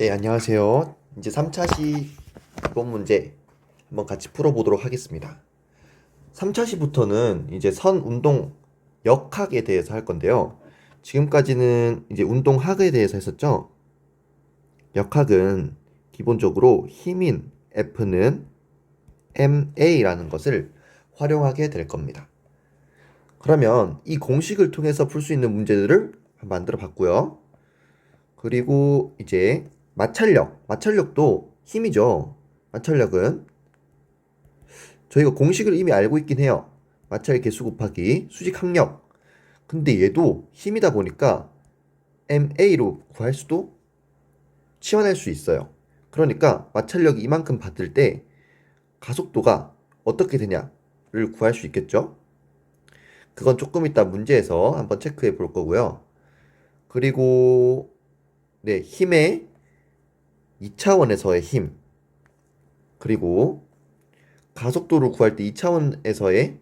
네, 안녕하세요. 이제 3차 시 기본 문제 한번 같이 풀어보도록 하겠습니다. 3차 시부터는 이제 선 운동 역학에 대해서 할 건데요. 지금까지는 이제 운동학에 대해서 했었죠. 역학은 기본적으로 힘인 F는 ma라는 것을 활용하게 될 겁니다. 그러면 이 공식을 통해서 풀 수 있는 문제들을 만들어 봤고요. 그리고 이제 마찰력도 힘이죠. 마찰력은 저희가 공식을 이미 알고 있긴 해요. 마찰 계수 곱하기 수직 항력. 근데 얘도 힘이다 보니까 ma로 구할 수도 치환할 수 있어요. 그러니까 마찰력이 이만큼 받을 때 가속도가 어떻게 되냐를 구할 수 있겠죠. 그건 조금 이따 문제에서 한번 체크해 볼 거고요. 그리고 네, 힘의 2차원에서의 힘. 그리고 가속도를 구할 때 2차원에서의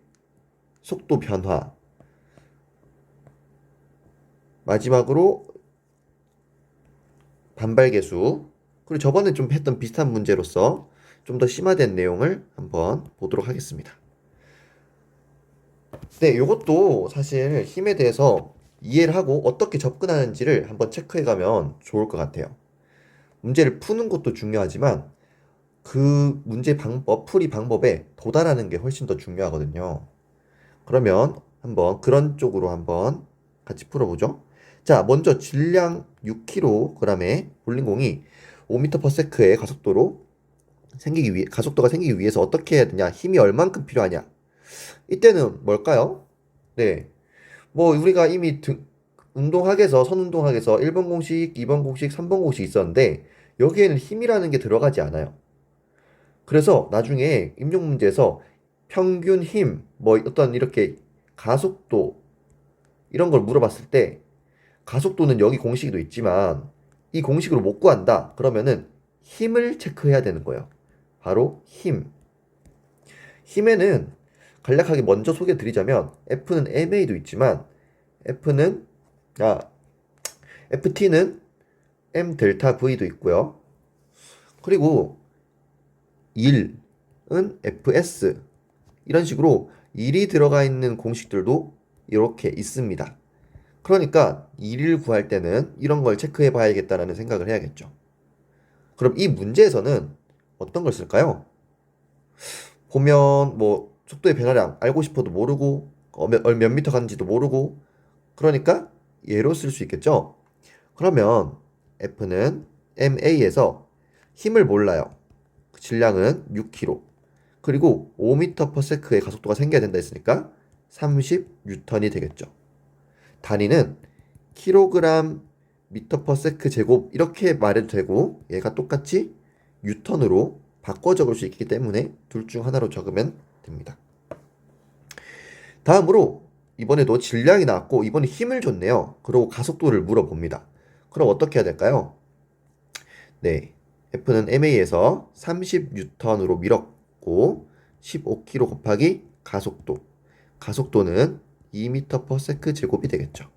속도 변화. 마지막으로 반발계수. 그리고 저번에 좀 했던 비슷한 문제로서 좀 더 심화된 내용을 한번 보도록 하겠습니다. 네, 이것도 사실 힘에 대해서 이해를 하고 어떻게 접근하는지를 한번 체크해 가면 좋을 것 같아요. 문제를 푸는 것도 중요하지만 그 문제 방법, 풀이 방법에 도달하는 게 훨씬 더 중요하거든요. 그러면 한번 그런 쪽으로 한번 같이 풀어보죠. 자, 먼저 질량 6kg의 볼링공이 5m/s의 가속도가 생기기 위해서 어떻게 해야 되냐? 힘이 얼만큼 필요하냐? 이때는 뭘까요? 네. 뭐 우리가 이미 운동학에서 선운동학에서 1번 공식, 2번 공식, 3번 공식 있었는데 여기에는 힘이라는 게 들어가지 않아요. 그래서 나중에 임용 문제에서 평균 힘, 뭐 어떤 이렇게 가속도 이런 걸 물어봤을 때 가속도는 여기 공식도 있지만 이 공식으로 못 구한다. 그러면은 힘을 체크해야 되는 거예요. 바로 힘. 힘에는 간략하게 먼저 소개 드리자면 F는 ma도 있지만 F는 아 FT는 m 델타 V도 있고요. 그리고 1은 FS 이런 식으로 1이 들어가 있는 공식들도 이렇게 있습니다. 그러니까 1을 구할 때는 이런 걸 체크해 봐야겠다라는 생각을 해야겠죠. 그럼 이 문제에서는 어떤 걸 쓸까요? 보면 뭐 속도의 변화량 알고 싶어도 모르고 몇 미터 가는지도 모르고 그러니까 얘로 쓸 수 있겠죠. 그러면 F는 ma에서 힘을 몰라요. 질량은 6kg. 그리고 5m/s의 가속도가 생겨야 된다 했으니까 30N이 되겠죠. 단위는 킬로그램 미터/s 제곱 이렇게 말해도 되고 얘가 똑같이 뉴턴으로 바꿔 적을 수 있기 때문에 둘 중 하나로 적으면 됩니다. 다음으로 이번에도 질량이 나왔고 이번에 힘을 줬네요. 그리고 가속도를 물어봅니다. 그럼 어떻게 해야 될까요? 네, F는 ma에서 30N으로 밀었고 15kg 곱하기 가속도. 가속도는 2m/s 제곱이 되겠죠.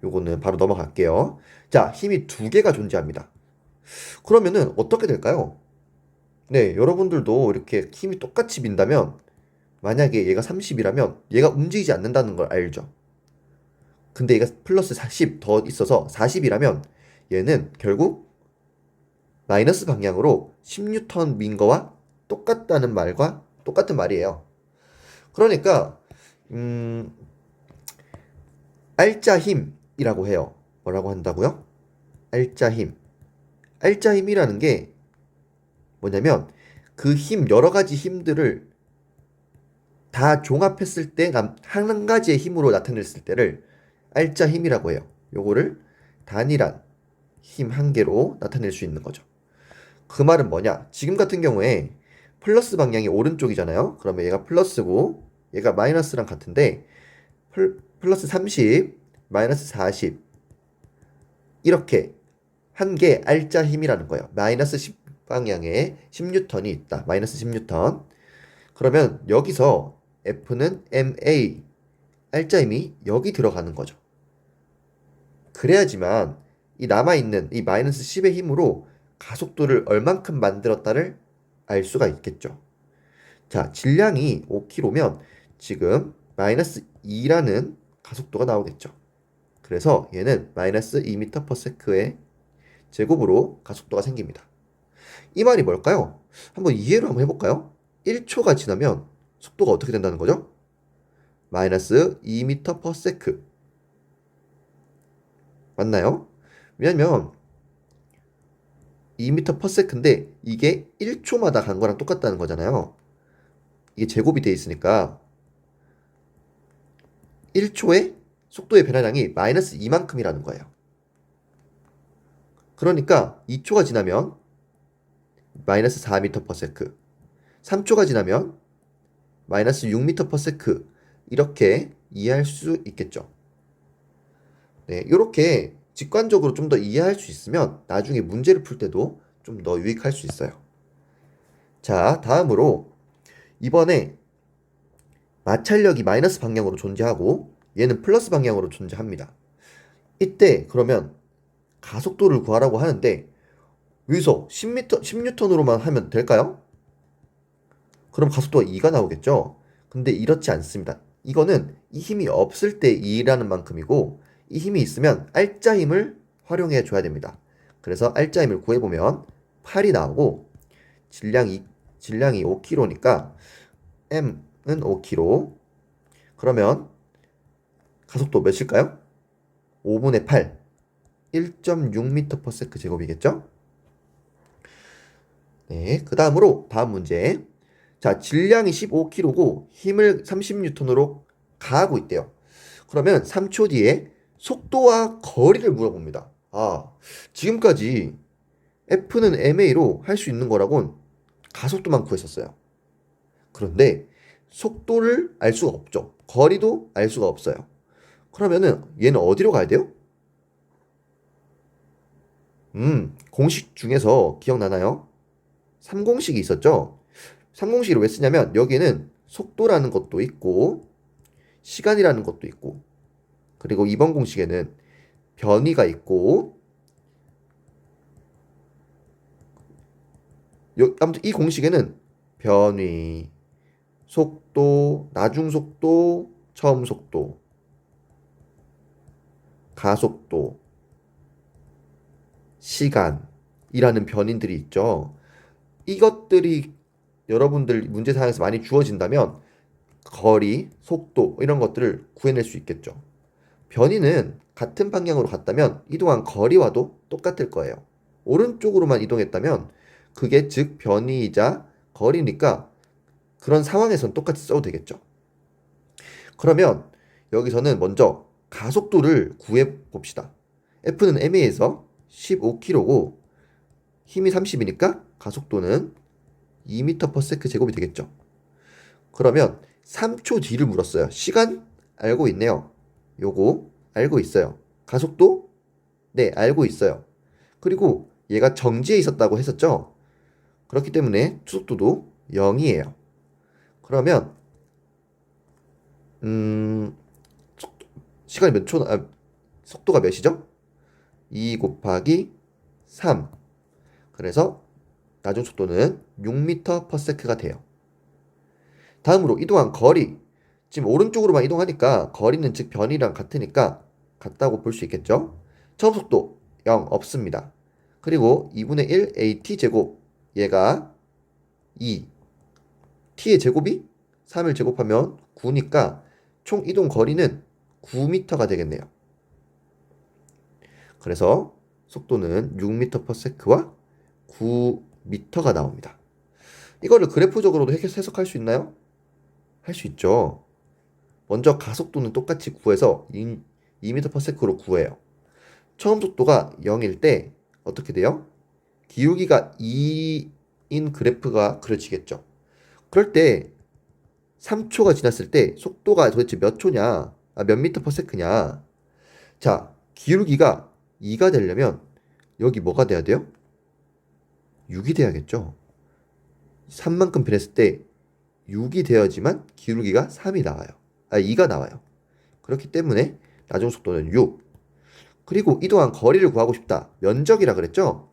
요거는 바로 넘어갈게요. 자, 힘이 두 개가 존재합니다. 그러면은 어떻게 될까요? 네, 여러분들도 이렇게 힘이 똑같이 민다면 만약에 얘가 30이라면 얘가 움직이지 않는다는 걸 알죠? 근데 얘가 플러스 40 더 있어서 40이라면 얘는 결국 마이너스 방향으로 10N 민 거와 똑같다는 말과 똑같은 말이에요. 그러니까 음, 알짜 힘이라고 해요. 뭐라고 한다고요? 알짜 힘. 알짜 힘이라는 게 뭐냐면 그 힘, 여러 가지 힘들을 다 종합했을 때 한 가지의 힘으로 나타냈을 때를 알짜 힘이라고 해요. 요거를 단일한 힘 한 개로 나타낼 수 있는 거죠. 그 말은 뭐냐? 지금 같은 경우에 플러스 방향이 오른쪽이잖아요. 그러면 얘가 플러스고 얘가 마이너스랑 같은데 플러스 30, 마이너스 40 이렇게 한 개 알짜 힘이라는 거예요. 마이너스 10 방향에 10N이 있다. 마이너스 10N. 그러면 여기서 F는 ma 알짜 힘이 여기 들어가는 거죠. 그래야지만 이 남아있는 이 마이너스 10의 힘으로 가속도를 얼만큼 만들었다를 알 수가 있겠죠. 자, 질량이 5km면 지금 마이너스 2라는 가속도가 나오겠죠. 그래서 얘는 마이너스 2m/s의 제곱으로 가속도가 생깁니다. 이 말이 뭘까요? 한번 이해를 한번 해볼까요? 1초가 지나면 속도가 어떻게 된다는 거죠? 마이너스 2m/s. 맞나요? 왜냐면 2m/s인데 이게 1초마다 간 거랑 똑같다는 거잖아요. 이게 제곱이 돼 있으니까 1초에 속도의 변화량이 마이너스 2만큼이라는 거예요. 그러니까 2초가 지나면 마이너스 4m/s, 3초가 지나면 마이너스 6m/s 이렇게 이해할 수 있겠죠. 네, 이렇게 직관적으로 좀 더 이해할 수 있으면 나중에 문제를 풀 때도 좀 더 유익할 수 있어요. 자, 다음으로 이번에 마찰력이 마이너스 방향으로 존재하고 얘는 플러스 방향으로 존재합니다. 이때 그러면 가속도를 구하라고 하는데 여기서 10N으로만 하면 될까요? 그럼 가속도가 2가 나오겠죠? 근데 이렇지 않습니다. 이거는 이 힘이 없을 때 2라는 만큼이고 이 힘이 있으면 알짜 힘을 활용해 줘야 됩니다. 그래서 알짜 힘을 구해보면 8이 나오고 질량이 5kg니까 M은 5kg. 그러면 가속도 몇일까요? 5분의 8, 1.6m/s 제곱이겠죠? 네, 그 다음으로 다음 문제. 자, 질량이 15kg고 힘을 30N으로 가하고 있대요. 그러면 3초 뒤에 속도와 거리를 물어봅니다. 아, 지금까지 F는 ma로 할 수 있는 거라곤 가속도만 구했었어요. 그런데 속도를 알 수가 없죠. 거리도 알 수가 없어요. 그러면은 얘는 어디로 가야 돼요? 공식 중에서 기억나나요? 3공식이 있었죠? 3공식을 왜 쓰냐면 여기는 속도라는 것도 있고 시간이라는 것도 있고 그리고 이번 공식에는 변위가 있고 아무튼 이 공식에는 변위, 속도, 나중 속도, 처음 속도, 가속도, 시간이라는 변인들이 있죠. 이것들이 여러분들 문제사항에서 많이 주어진다면 거리, 속도 이런 것들을 구해낼 수 있겠죠. 변이는 같은 방향으로 갔다면 이동한 거리와도 똑같을 거예요. 오른쪽으로만 이동했다면 그게 즉 변이이자 거리니까 그런 상황에선 똑같이 써도 되겠죠. 그러면 여기서는 먼저 가속도를 구해 봅시다. F는 ma에서 15kg고 힘이 30이니까 가속도는 2m/s 제곱이 되겠죠. 그러면 3초 뒤를 물었어요. 시간 알고 있네요. 요거 알고 있어요. 가속도? 네, 알고 있어요. 그리고 얘가 정지해 있었다고 했었죠. 그렇기 때문에 초속도도 0이에요. 그러면 음, 시간이 몇 초, 속도가 몇이죠? 2 곱하기 3. 그래서 나중 속도는 6m/s가 돼요. 다음으로 이동한 거리. 지금 오른쪽으로만 이동하니까 거리는 즉 변이랑 같으니까 같다고 볼 수 있겠죠? 처음 속도 0 없습니다. 그리고 2분의 1 AT 제곱 얘가 2 T의 제곱이 3을 제곱하면 9니까 총 이동 거리는 9m가 되겠네요. 그래서 속도는 6m/s와 9m가 나옵니다. 이거를 그래프적으로도 해석할 수 있나요? 할 수 있죠. 먼저 가속도는 똑같이 구해서 2m/s로 구해요. 처음 속도가 0일 때 어떻게 돼요? 기울기가 2인 그래프가 그려지겠죠. 그럴 때 3초가 지났을 때 속도가 도대체 몇 초냐? 몇 m/s냐? 자, 기울기가 2가 되려면 여기 뭐가 돼야 돼요? 6이 돼야겠죠. 3만큼 변했을 때 6이 되어야지만 기울기가 3이 나와요. 2가 나와요. 그렇기 때문에 나중 속도는 6. 그리고 이동한 거리를 구하고 싶다. 면적이라 그랬죠?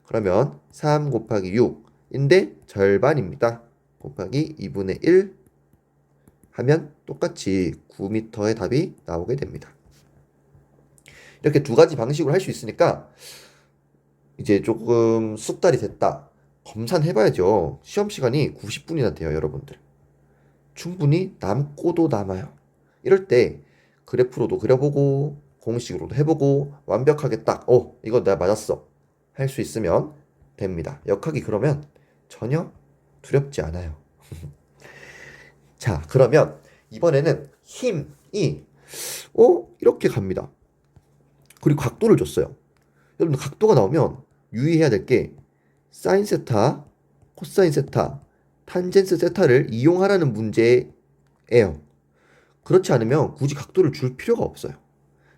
그러면 3 곱하기 6인데 절반입니다. 곱하기 2분의 1 하면 똑같이 9m의 답이 나오게 됩니다. 이렇게 두 가지 방식으로 할 수 있으니까 이제 조금 숙달이 됐다. 검산해봐야죠. 시험 시간이 90분이나 돼요, 여러분들. 충분히 남고도 남아요. 이럴 때 그래프로도 그려보고 공식으로도 해보고 완벽하게 딱 이거 내가 맞았어 할 수 있으면 됩니다. 역학이 그러면 전혀 두렵지 않아요. 자, 그러면 이번에는 힘이 이렇게 갑니다. 그리고 각도를 줬어요. 여러분 각도가 나오면 유의해야 될 게 사인 세타, 코사인 세타, 탄젠스 세타를 이용하라는 문제예요. 그렇지 않으면 굳이 각도를 줄 필요가 없어요.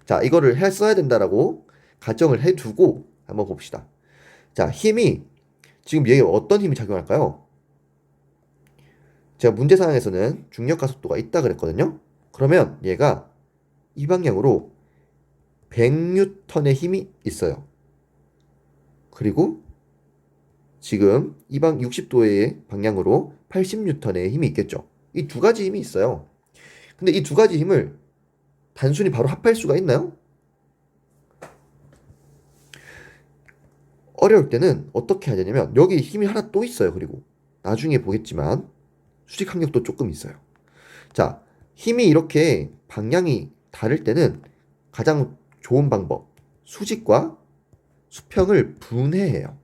자, 이거를 써야 된다라고 가정을 해두고 한번 봅시다. 자, 힘이 지금 얘에 어떤 힘이 작용할까요? 제가 문제 상황에서는 중력 가속도가 있다 그랬거든요. 그러면 얘가 이 방향으로 100N의 힘이 있어요. 그리고 지금 이방 60도의 방향으로 80N의 힘이 있겠죠. 이 두 가지 힘이 있어요. 근데 이 두 가지 힘을 단순히 바로 합할 수가 있나요? 어려울 때는 어떻게 해야 되냐면 여기 힘이 하나 또 있어요. 그리고 나중에 보겠지만 수직 항력도 조금 있어요. 자, 힘이 이렇게 방향이 다를 때는 가장 좋은 방법, 수직과 수평을 분해해요.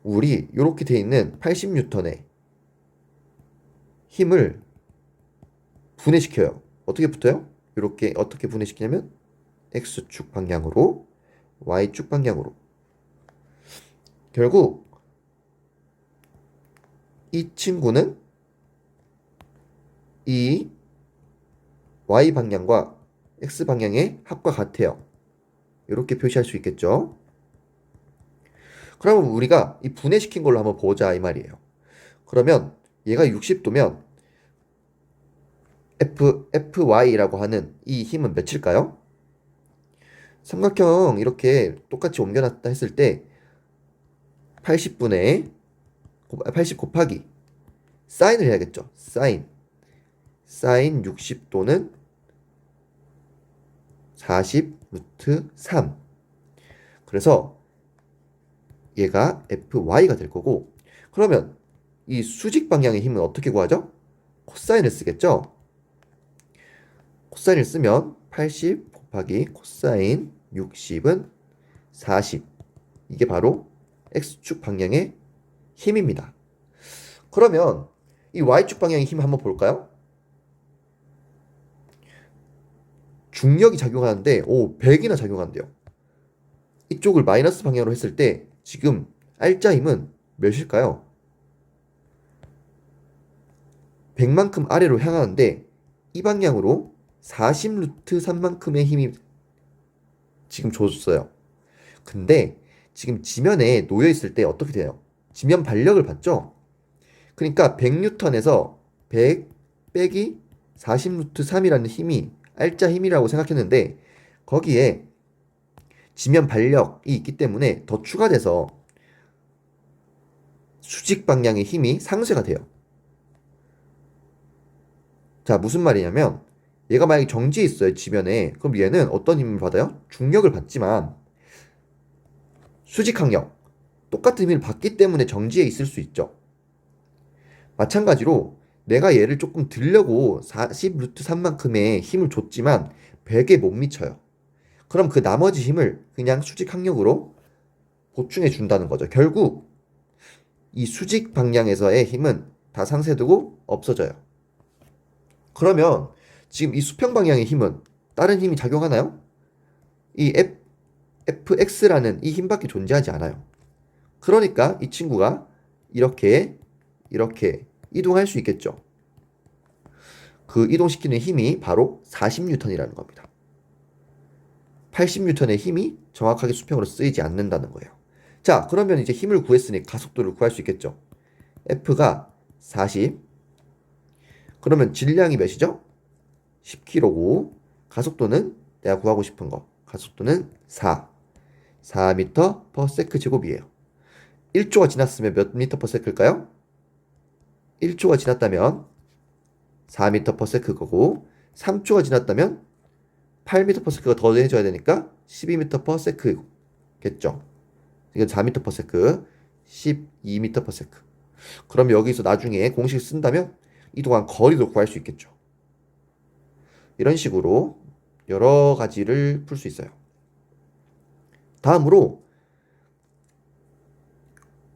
우리 이렇게 돼 있는 80N의 힘을 분해시켜요. 어떻게 붙어요? 이렇게 어떻게 분해시키냐면 X축 방향으로 Y축 방향으로. 결국 이 친구는 이 Y 방향과 X 방향의 합과 같아요. 이렇게 표시할 수 있겠죠. 그러면 우리가 이 분해시킨 걸로 한번 보자 이 말이에요. 그러면 얘가 60도면 FY라고 하는 이 힘은 몇일까요? 삼각형 이렇게 똑같이 옮겨놨다 했을 때 80분의 80 곱하기 사인을 해야겠죠. 사인 60도는 40 루트 3. 그래서 얘가 FY가 될 거고, 그러면 이 수직 방향의 힘은 어떻게 구하죠? 코사인을 쓰겠죠? 코사인을 쓰면 80 곱하기 코사인 60은 40. 이게 바로 X축 방향의 힘입니다. 그러면 이 Y축 방향의 힘 한번 볼까요? 중력이 작용하는데 100이나 작용한대요. 이쪽을 마이너스 방향으로 했을 때 지금 R자 힘은 몇일까요? 100만큼 아래로 향하는데 이 방향으로 40 루트 3만큼의 힘이 지금 줬어요. 근데 지금 지면에 놓여 있을 때 어떻게 돼요? 지면 반력을 받죠? 그러니까 100N에서 100 빼기 40 루트 3이라는 힘이 R자 힘이라고 생각했는데 거기에 지면 반력이 있기 때문에 더 추가돼서 수직 방향의 힘이 상쇄가 돼요. 자, 무슨 말이냐면 얘가 만약에 정지해 있어요, 지면에. 그럼 얘는 어떤 힘을 받아요? 중력을 받지만 수직 항력, 똑같은 힘을 받기 때문에 정지해 있을 수 있죠. 마찬가지로 내가 얘를 조금 들려고 40 루트 3만큼의 힘을 줬지만 100에 못 미쳐요. 그럼 그 나머지 힘을 그냥 수직 항력으로 보충해 준다는 거죠. 결국 이 수직 방향에서의 힘은 다 상쇄되고 없어져요. 그러면 지금 이 수평 방향의 힘은 다른 힘이 작용하나요? 이 fx라는 이 힘밖에 존재하지 않아요. 그러니까 이 친구가 이렇게 이동할 수 있겠죠. 그 이동시키는 힘이 바로 40N이라는 겁니다. 80N의 힘이 정확하게 수평으로 쓰이지 않는다는 거예요. 자, 그러면 이제 힘을 구했으니 가속도를 구할 수 있겠죠. F가 40. 그러면 질량이 몇이죠? 10kg고 가속도는 내가 구하고 싶은 거 가속도는 4m per sec 제곱이에요. 1초가 지났으면 몇 미터 per sec일까요? 1초가 지났다면 4m per sec거고 3초가 지났다면 8m per sec가 더해져야 되니까 12m per sec겠죠. 이건 4m per sec, 12m per sec. 그럼 여기서 나중에 공식 쓴다면 이동한 거리도 구할 수 있겠죠. 이런 식으로 여러 가지를 풀 수 있어요. 다음으로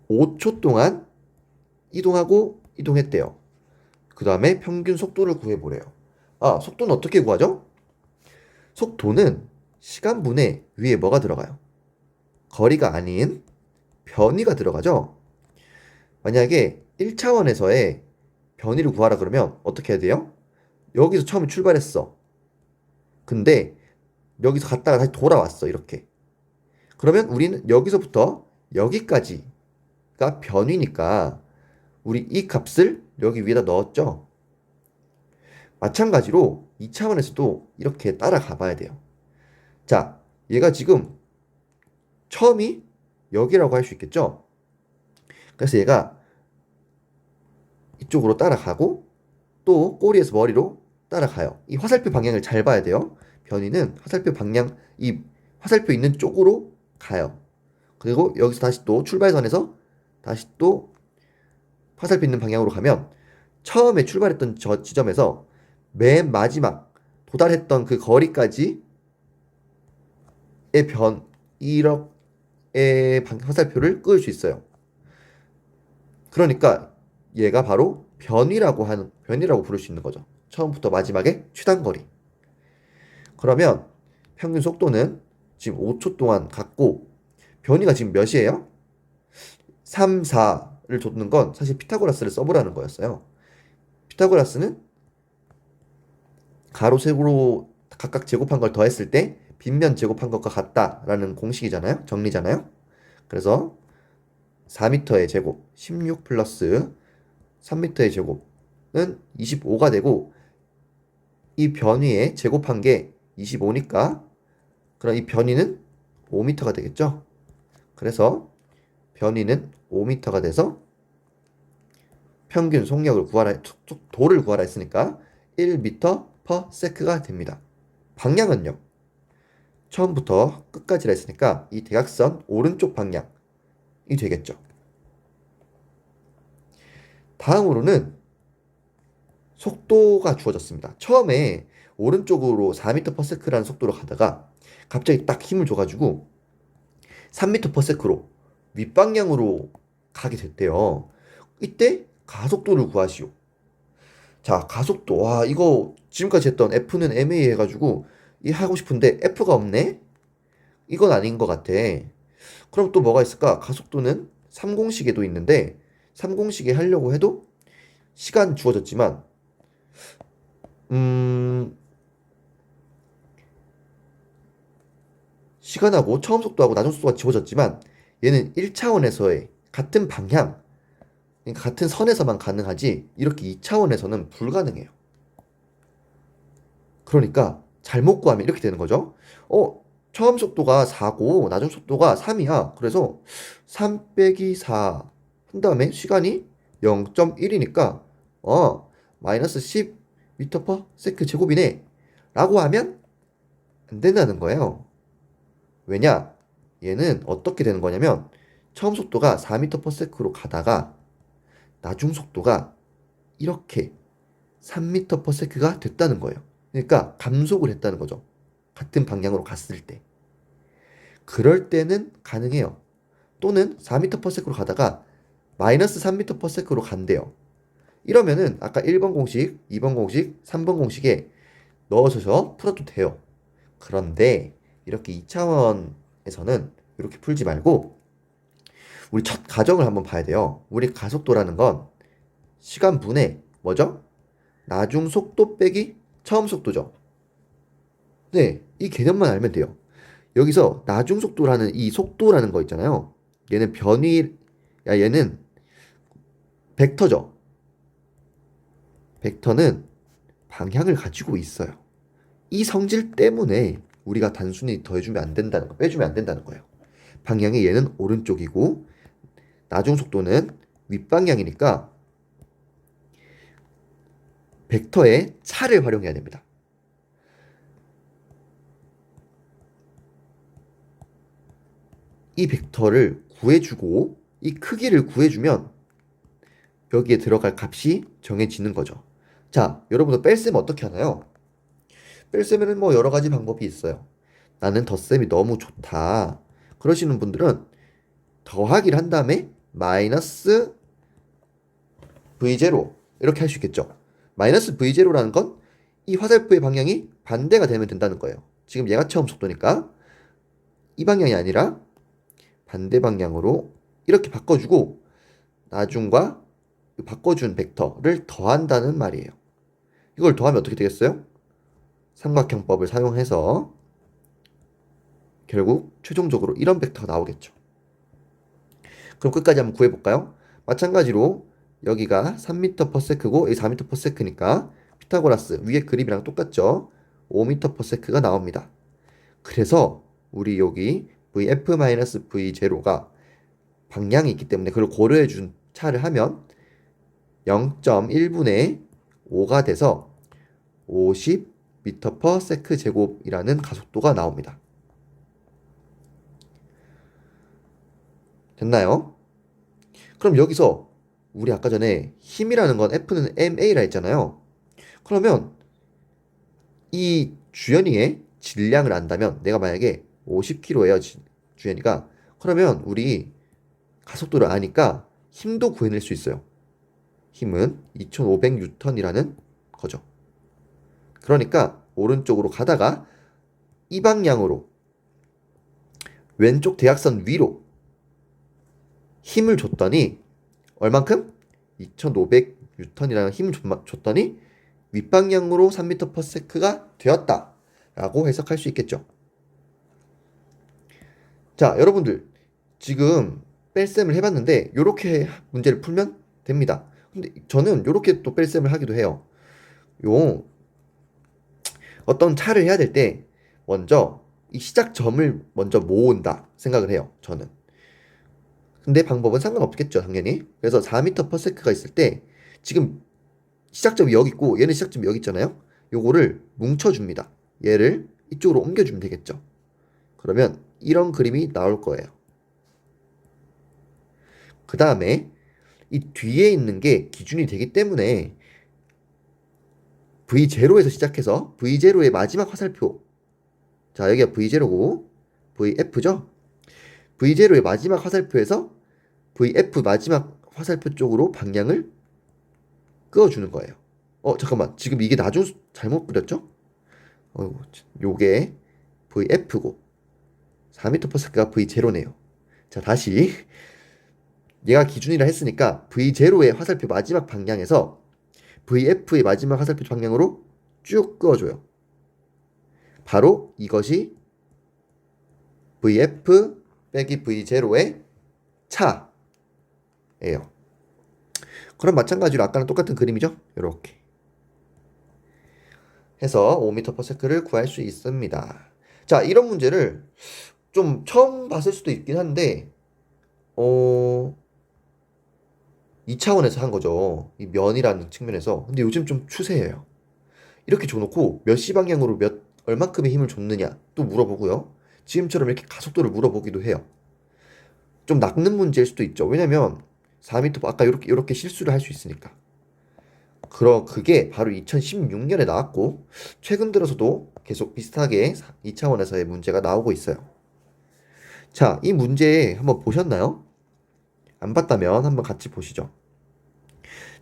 5초 동안 이동하고 이동했대요. 그 다음에 평균 속도를 구해보래요. 아, 속도는 어떻게 구하죠? 속도는 시간분의 위에 뭐가 들어가요? 거리가 아닌 변위가 들어가죠? 만약에 1차원에서의 변위를 구하라 그러면 어떻게 해야 돼요? 여기서 처음에 출발했어. 근데 여기서 갔다가 다시 돌아왔어. 이렇게. 그러면 우리는 여기서부터 여기까지가 변위니까 우리 이 값을 여기 위에다 넣었죠. 마찬가지로 2차원에서도 이렇게 따라가 봐야 돼요. 자, 얘가 지금 처음이 여기라고 할 수 있겠죠? 그래서 얘가 이쪽으로 따라가고 또 꼬리에서 머리로 따라가요. 이 화살표 방향을 잘 봐야 돼요. 변이는 화살표 방향, 이 화살표 있는 쪽으로 가요. 그리고 여기서 다시 또 출발선에서 다시 또 화살표 있는 방향으로 가면 처음에 출발했던 저 지점에서 맨 마지막 도달했던 그 거리까지의 화살표를 끄을 수 있어요. 그러니까 얘가 바로 변위라고 부를 수 있는 거죠. 처음부터 마지막에 최단거리. 그러면 평균 속도는 지금 5초 동안 갔고 변위가 지금 몇이에요? 3, 4를 줬는 건 사실 피타고라스를 써보라는 거였어요. 피타고라스는 가로 세로로 각각 제곱한 걸 더했을 때 빗면 제곱한 것과 같다라는 공식이잖아요. 정리잖아요. 그래서 4m의 제곱 16 플러스 3m의 제곱은 25가 되고 이 변위에 제곱한 게 25니까 그럼 이 변위는 5m가 되겠죠. 그래서 변위는 5m가 돼서 평균 속력을 도를 구하라 했으니까 1m per sec가 됩니다. 방향은요. 처음부터 끝까지라 했으니까 이 대각선 오른쪽 방향이 되겠죠. 다음으로는 속도가 주어졌습니다. 처음에 오른쪽으로 4m per sec라는 속도로 가다가 갑자기 딱 힘을 줘가지고 3m per sec로 윗방향으로 가게 됐대요. 이때 가속도를 구하시오. 자, 가속도. 와, 이거 지금까지 했던 F는 MA 해가지고 이 하고 싶은데 F가 없네? 이건 아닌 것 같아. 그럼 또 뭐가 있을까? 가속도는 3공식에도 있는데 3공식에 하려고 해도 시간 주어졌지만 시간하고 처음 속도하고 나중 속도가 지워졌지만 얘는 1차원에서의 같은 방향, 그러니까 같은 선에서만 가능하지 이렇게 2차원에서는 불가능해요. 그러니까 잘못 구하면 이렇게 되는 거죠. 처음 속도가 4고 나중 속도가 3이야. 그래서 3 빼기 4 한 다음에 시간이 0.1이니까 마이너스 10m per sec 제곱이네 라고 하면 안 된다는 거예요. 왜냐? 얘는 어떻게 되는 거냐면 처음 속도가 4m per sec로 가다가 나중 속도가 이렇게 3m per sec가 됐다는 거예요. 그러니까 감속을 했다는 거죠. 같은 방향으로 갔을 때. 그럴 때는 가능해요. 또는 4m per sec로 가다가 마이너스 3m per sec로 간대요. 이러면은 아까 1번 공식, 2번 공식, 3번 공식에 넣어서 풀어도 돼요. 그런데 이렇게 2차원에서는 이렇게 풀지 말고 우리 첫 가정을 한번 봐야 돼요. 우리 가속도라는 건 시간분의 뭐죠? 나중 속도 빼기 처음 속도죠. 네, 이 개념만 알면 돼요. 여기서 나중 속도라는 이 속도라는 거 있잖아요. 얘는 얘는 벡터죠. 벡터는 방향을 가지고 있어요. 이 성질 때문에 우리가 단순히 더해주면 안 된다는 거, 빼주면 안 된다는 거예요. 방향이 얘는 오른쪽이고 나중 속도는 윗방향이니까 벡터의 차를 활용해야 됩니다. 이 벡터를 구해주고 이 크기를 구해주면 여기에 들어갈 값이 정해지는 거죠. 자, 여러분들 뺄셈 어떻게 하나요? 뺄셈에는 뭐 여러 가지 방법이 있어요. 나는 덧셈이 너무 좋다. 그러시는 분들은 더하기를 한 다음에 마이너스 V0 이렇게 할 수 있겠죠. 마이너스 V0라는 건 이 화살표의 방향이 반대가 되면 된다는 거예요. 지금 얘가 처음 속도니까 이 방향이 아니라 반대 방향으로 이렇게 바꿔주고 나중과 바꿔준 벡터를 더한다는 말이에요. 이걸 더하면 어떻게 되겠어요? 삼각형법을 사용해서 결국 최종적으로 이런 벡터가 나오겠죠. 그럼 끝까지 한번 구해볼까요? 마찬가지로 여기가 3m/s고 여기 4m/s니까 피타고라스 위에 그림이랑 똑같죠? 5m/s가 나옵니다. 그래서 우리 여기 vf-v0가 방향이 있기 때문에 그걸 고려해 준 차를 하면 0.1분의 5가 돼서 50m/s 제곱이라는 가속도가 나옵니다. 됐나요? 그럼 여기서 우리 아까 전에 힘이라는 건 F는 ma라 했잖아요. 그러면 이 주연이의 질량을 안다면 내가 만약에 50kg예요. 주연이가. 그러면 우리 가속도를 아니까 힘도 구해낼 수 있어요. 힘은 2500N이라는 거죠. 그러니까 오른쪽으로 가다가 이 방향으로 왼쪽 대각선 위로 힘을 줬더니 얼만큼? 2500N이라는 힘을 줬더니 윗방향으로 3m/s가 되었다 라고 해석할 수 있겠죠. 자, 여러분들 지금 뺄셈을 해봤는데 이렇게 문제를 풀면 됩니다. 근데 저는 이렇게 또 뺄셈을 하기도 해요. 요 어떤 차를 해야 될 때 먼저 이 시작점을 먼저 모은다 생각을 해요. 저는. 근데 방법은 상관없겠죠, 당연히. 그래서 4m/s가 있을 때 지금 시작점이 여기 있고 얘는 시작점이 여기 있잖아요. 요거를 뭉쳐줍니다. 얘를 이쪽으로 옮겨주면 되겠죠. 그러면 이런 그림이 나올 거예요. 그 다음에 이 뒤에 있는 게 기준이 되기 때문에 V0에서 시작해서 V0의 마지막 화살표, 자 여기가 V0고 VF죠. V0의 마지막 화살표에서 VF 마지막 화살표 쪽으로 방향을 끄어주는 거예요. 잠깐만, 지금 이게 나중 잘못 그렸죠? 요게 VF고 4m/s가 V0네요. 자, 다시 얘가 기준이라 했으니까 V0의 화살표 마지막 방향에서 VF의 마지막 화살표 방향으로 쭉 그어줘요. 바로 이것이 VF 빼기 V0의 차예요. 그럼 마찬가지로 아까랑 똑같은 그림이죠? 이렇게 해서 5m/s를 구할 수 있습니다. 자, 이런 문제를 좀 처음 봤을 수도 있긴 한데 2차원에서 한 거죠. 이 면이라는 측면에서. 근데 요즘 좀 추세예요. 이렇게 줘놓고 몇 시 방향으로 얼만큼의 힘을 줬느냐 또 물어보고요. 지금처럼 이렇게 가속도를 물어보기도 해요. 좀 낚는 문제일 수도 있죠. 왜냐면 4m 아까 이렇게 실수를 할 수 있으니까. 그게 바로 2016년에 나왔고 최근 들어서도 계속 비슷하게 2차원에서의 문제가 나오고 있어요. 자, 이 문제 한번 보셨나요? 안 봤다면 한번 같이 보시죠.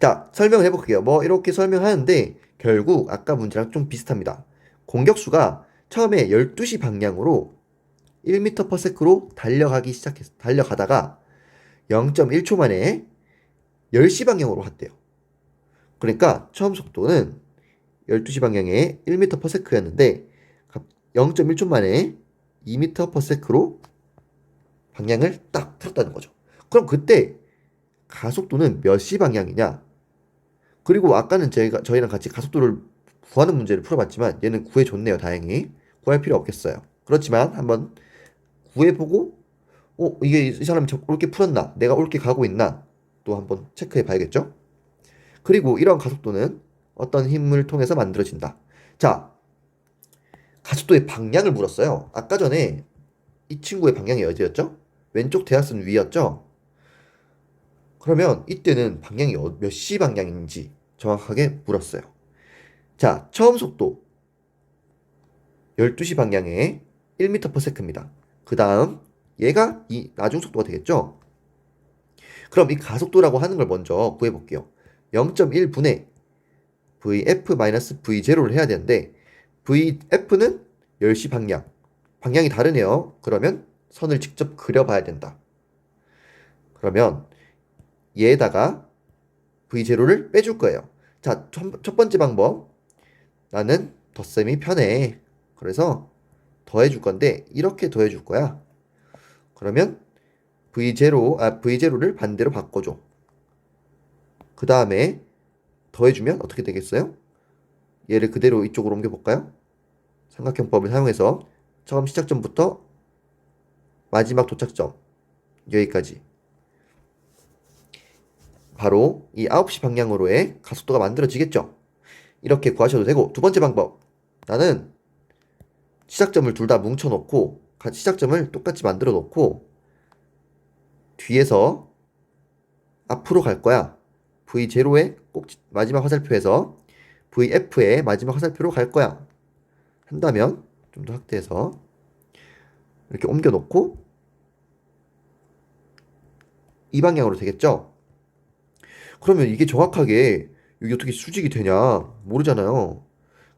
자, 설명을 해볼게요. 뭐 이렇게 설명하는데 결국 아까 문제랑 좀 비슷합니다. 공격수가 처음에 12시 방향으로 1m/s로 달려가다가 0.1초 만에 10시 방향으로 갔대요. 그러니까 처음 속도는 12시 방향에 1m/s였는데 0.1초 만에 2m/s로 방향을 딱 틀었다는 거죠. 그럼 그때 가속도는 몇 시 방향이냐? 그리고 아까는 저희랑 같이 가속도를 구하는 문제를 풀어봤지만 얘는 구해줬네요. 다행히 구할 필요 없겠어요. 그렇지만 한번 구해보고 이게 이 사람이 옳게 풀었나? 내가 옳게 가고 있나? 또 한번 체크해 봐야겠죠? 그리고 이런 가속도는 어떤 힘을 통해서 만들어진다. 자, 가속도의 방향을 물었어요. 아까 전에 이 친구의 방향이 어디였죠? 왼쪽 대각선 위였죠? 그러면 이때는 방향이 몇 시 방향인지 정확하게 물었어요. 자, 처음 속도 12시 방향에 1m/s입니다. 그 다음 얘가 이 나중 속도가 되겠죠? 그럼 이 가속도라고 하는 걸 먼저 구해볼게요. 0.1분의 VF-V0를 해야 되는데 VF는 10시 방향이 다르네요. 그러면 선을 직접 그려봐야 된다. 그러면 얘에다가 V0를 빼줄 거예요. 자, 첫 번째 방법. 나는 덧셈이 편해. 그래서 더해줄 건데 이렇게 더해줄 거야. 그러면 V0를 반대로 바꿔줘. 그 다음에 더해주면 어떻게 되겠어요? 얘를 그대로 이쪽으로 옮겨볼까요? 삼각형법을 사용해서 처음 시작점부터 마지막 도착점 여기까지 바로 이 9시 방향으로의 가속도가 만들어지겠죠. 이렇게 구하셔도 되고, 두 번째 방법. 나는 시작점을 둘 다 뭉쳐놓고 시작점을 똑같이 만들어 놓고 뒤에서 앞으로 갈 거야. V0의 꼭 마지막 화살표에서 VF의 마지막 화살표로 갈 거야. 한다면 좀 더 확대해서 이렇게 옮겨 놓고 이 방향으로 되겠죠? 그러면 이게 정확하게 여기 어떻게 수직이 되냐 모르잖아요.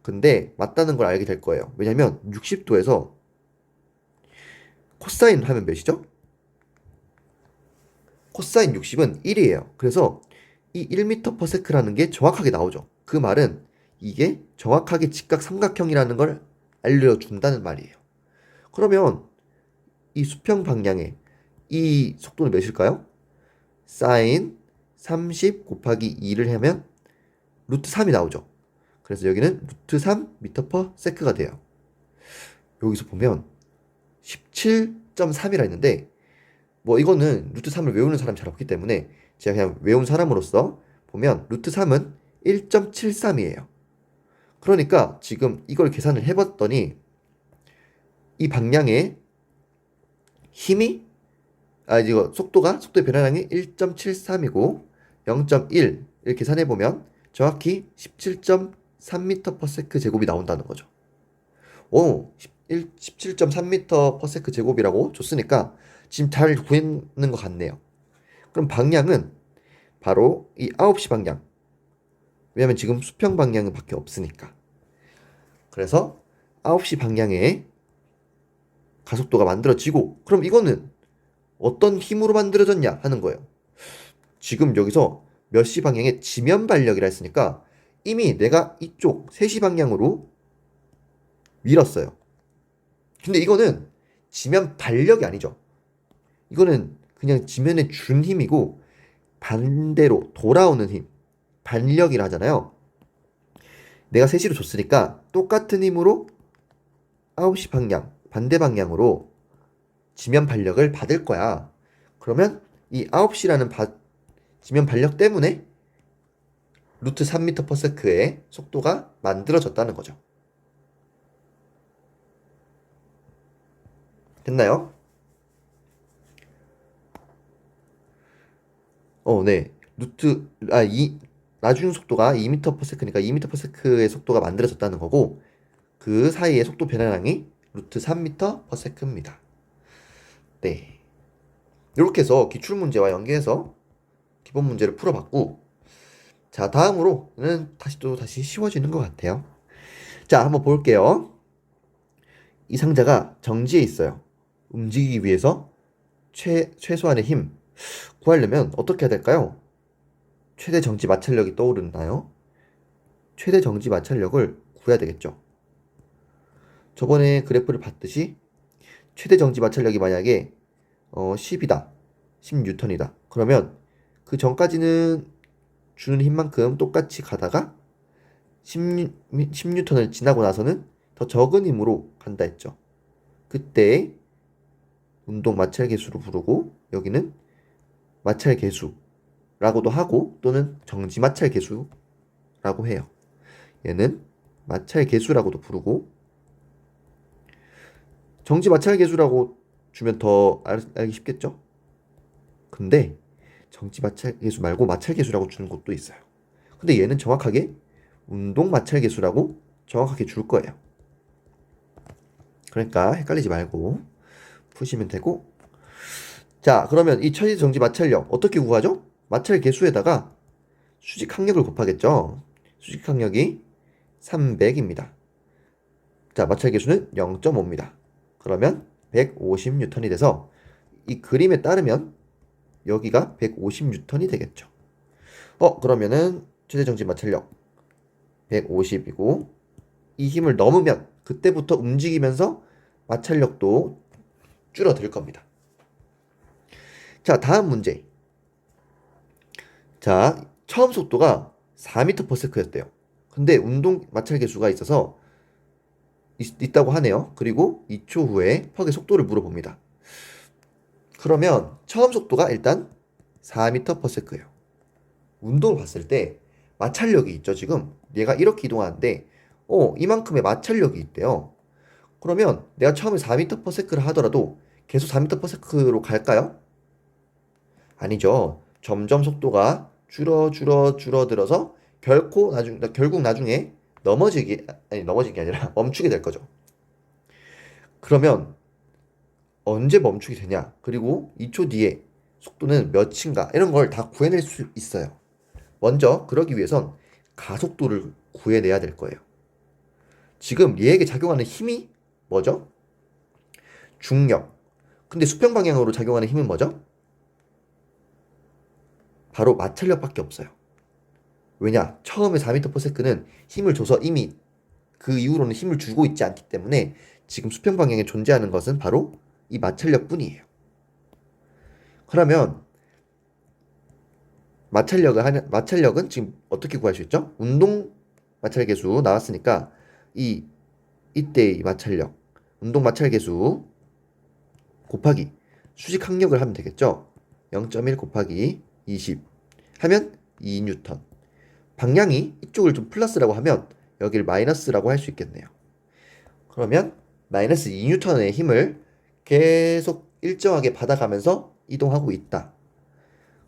근데 맞다는 걸 알게 될 거예요. 왜냐면 60도에서 코사인 하면 몇이죠? 코사인 60은 1이에요. 그래서 이 1m/s라는 게 정확하게 나오죠. 그 말은 이게 정확하게 직각 삼각형이라는 걸 알려준다는 말이에요. 그러면 이 수평 방향에 이 속도는 몇일까요? 사인 30 곱하기 2를 하면 루트 3이 나오죠. 그래서 여기는 루트 3m/s가 돼요. 여기서 보면 17.3이라 했는데 뭐 이거는 루트 3을 외우는 사람이 잘 없기 때문에 제가 그냥 외운 사람으로서 보면 루트 3은 1.73이에요. 그러니까 지금 이걸 계산을 해봤더니 이 방향의 힘이 이거 속도의 변화량이 1.73이고 0.1을 계산해 보면 정확히 17.3m/s 제곱이 나온다는 거죠. 17.3m/s 제곱이라고 줬으니까 지금 잘 구했는 것 같네요. 그럼 방향은 바로 이 9시 방향. 왜냐면 지금 수평 방향은 밖에 없으니까. 그래서 9시 방향에 가속도가 만들어지고, 그럼 이거는 어떤 힘으로 만들어졌냐 하는 거예요. 지금 여기서 몇 시 방향에 지면 발력이라 했으니까 이미 내가 이쪽 3시 방향으로 밀었어요. 근데 이거는 지면 발력이 아니죠. 이거는 그냥 지면에 준 힘이고 반대로 돌아오는 힘, 반력이라 하잖아요. 내가 3시로 줬으니까 똑같은 힘으로 9시 방향, 반대 방향으로 지면 발력을 받을 거야. 그러면 이 9시라는 지면 발력 때문에 루트 3m/s의 속도가 만들어졌다는 거죠. 됐나요? 네. 나중 속도가 2m/s니까 2m/s의 속도가 만들어졌다는 거고, 그 사이의 속도 변화량이 루트 3m/s입니다. 네. 이렇게 해서 기출문제와 연계해서 기본 문제를 풀어봤고, 자, 다음으로는 다시 쉬워지는 것 같아요. 자, 한번 볼게요. 이 상자가 정지해 있어요. 움직이기 위해서 최소한의 힘 구하려면 어떻게 해야 될까요? 최대 정지 마찰력이 떠오르나요? 최대 정지 마찰력을 구해야 되겠죠. 저번에 그래프를 봤듯이 최대 정지 마찰력이 만약에 10이다. 10N이다. 그러면 그 전까지는 주는 힘만큼 똑같이 가다가 10N을 지나고 나서는 더 적은 힘으로 간다 했죠. 그때 운동 마찰 계수로 부르고 여기는 마찰 계수라고도 하고 또는 정지 마찰 계수라고 해요. 얘는 마찰 계수라고도 부르고 정지 마찰 계수라고 주면 더 알기 쉽겠죠? 근데 정지 마찰 계수 말고 마찰 계수라고 주는 곳도 있어요. 근데 얘는 정확하게 운동 마찰 계수라고 정확하게 줄 거예요. 그러니까 헷갈리지 말고 푸시면 되고. 자, 그러면 이 천지 정지 마찰력 어떻게 구하죠? 마찰 계수에다가 수직 항력을 곱하겠죠. 수직 항력이 300입니다. 자, 마찰 계수는 0.5입니다. 그러면 150N이 돼서 이 그림에 따르면 여기가 150N이 되겠죠. 그러면은 최대 정지 마찰력 150이고 이 힘을 넘으면 그때부터 움직이면서 마찰력도 줄어들 겁니다. 자, 다음 문제. 자, 처음 속도가 4m/s였대요. 근데 운동 마찰 계수가 있다고 하네요. 그리고 2초 후에 퍽의 속도를 물어봅니다. 그러면 처음 속도가 일단 4m/s예요. 운동을 봤을 때 마찰력이 있죠, 지금. 얘가 이렇게 이동하는데 이만큼의 마찰력이 있대요. 그러면 내가 처음에 4m/s를 하더라도 계속 4m/s로 갈까요? 아니죠. 점점 속도가 줄어들어서 결국 나중에 넘어진 게 아니라 멈추게 될 거죠. 그러면 언제 멈추게 되냐? 그리고 2초 뒤에 속도는 몇인가? 이런 걸 다 구해낼 수 있어요. 먼저 그러기 위해선 가속도를 구해내야 될 거예요. 지금 얘에게 작용하는 힘이 뭐죠? 중력. 근데 수평 방향으로 작용하는 힘은 뭐죠? 바로 마찰력밖에 없어요. 왜냐? 처음에 4m/s는 힘을 줘서 이미 그 이후로는 힘을 주고 있지 않기 때문에 지금 수평 방향에 존재하는 것은 바로 이 마찰력뿐이에요. 그러면 마찰력은 지금 어떻게 구할 수 있죠? 운동 마찰 계수 나왔으니까 이때의 마찰력, 운동 마찰 계수 곱하기 수직 항력을 하면 되겠죠? 0.1 곱하기 20 하면 2N. 방향이 이쪽을 좀 플러스라고 하면 여기를 마이너스라고 할 수 있겠네요. 그러면 마이너스 2N의 힘을 계속 일정하게 받아가면서 이동하고 있다.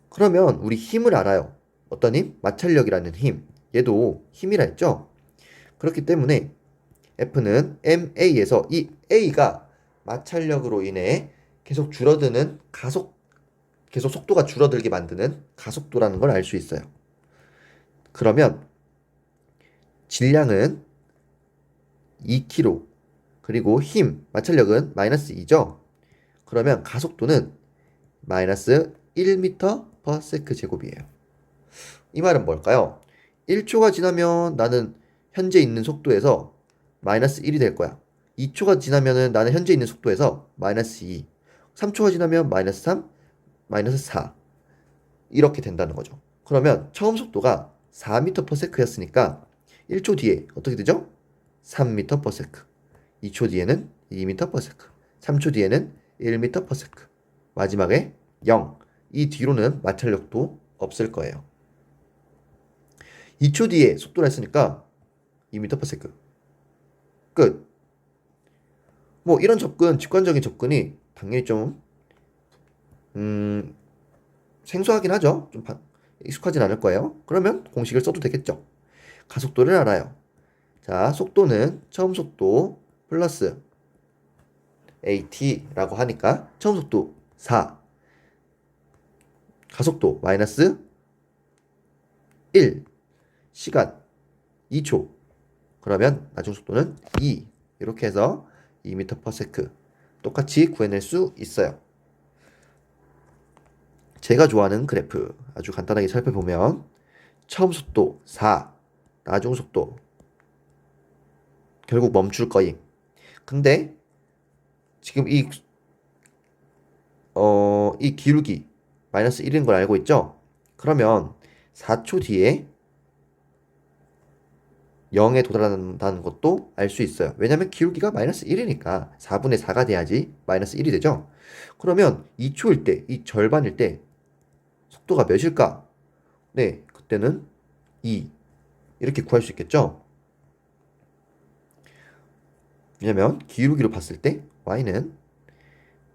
그러면 우리 힘을 알아요. 어떤 힘? 마찰력이라는 힘. 얘도 힘이라 했죠? 그렇기 때문에 F는 ma에서 이 a가 마찰력으로 인해 계속 계속 속도가 줄어들게 만드는 가속도라는 걸 알 수 있어요. 그러면 질량은 2kg, 그리고 마찰력은 마이너스 2죠? 그러면 가속도는 마이너스 1m/s 제곱이에요. 이 말은 뭘까요? 1초가 지나면 나는 현재 있는 속도에서 마이너스 1이 될 거야. 2초가 지나면 나는 현재 있는 속도에서 마이너스 2, 3초가 지나면 마이너스 3, 마이너스 4 이렇게 된다는 거죠. 그러면 처음 속도가 4m/s였으니까 1초 뒤에 어떻게 되죠? 3m/s. 2초 뒤에는 2m/s. 3초 뒤에는 1m/s. 마지막에 0. 이 뒤로는 마찰력도 없을 거예요. 2초 뒤에 속도를 했으니까 2m/s. 끝. 뭐 이런 직관적인 접근이 당연히 좀 생소하긴 하죠. 좀 익숙하진 않을 거예요. 그러면 공식을 써도 되겠죠. 가속도를 알아요. 자, 속도는 처음 속도 플러스 at라고 하니까 처음 속도 4, 가속도 마이너스 1, 시간 2초, 그러면 나중 속도는 2. 이렇게 해서 2m/s 똑같이 구해낼 수 있어요. 제가 좋아하는 그래프 아주 간단하게 살펴보면 처음 속도 4, 나중 속도 결국 멈출 거임. 근데 지금 이 기울기 마이너스 1인 걸 알고 있죠? 그러면 4초 뒤에 0에 도달한다는 것도 알 수 있어요. 왜냐면 기울기가 마이너스 1이니까 4분의 4가 돼야지 마이너스 1이 되죠. 그러면 2초일 때, 이 절반일 때 속도가 몇일까? 네, 그때는 2 이렇게 구할 수 있겠죠. 왜냐면 기울기로 봤을 때 y는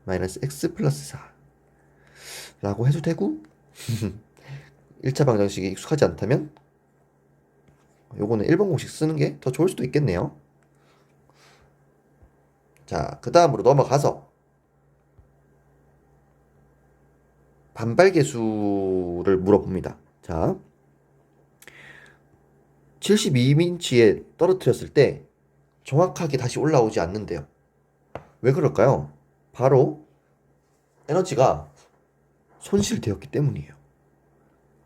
마이너스 x 플러스 4 라고 해도 되고 1차 방정식이 익숙하지 않다면 요거는 1번 공식 쓰는 게 더 좋을 수도 있겠네요. 자, 그 다음으로 넘어가서 반발계수를 물어봅니다. 자, 72인치에 떨어뜨렸을 때 정확하게 다시 올라오지 않는데요. 왜 그럴까요? 바로 에너지가 손실되었기 때문이에요.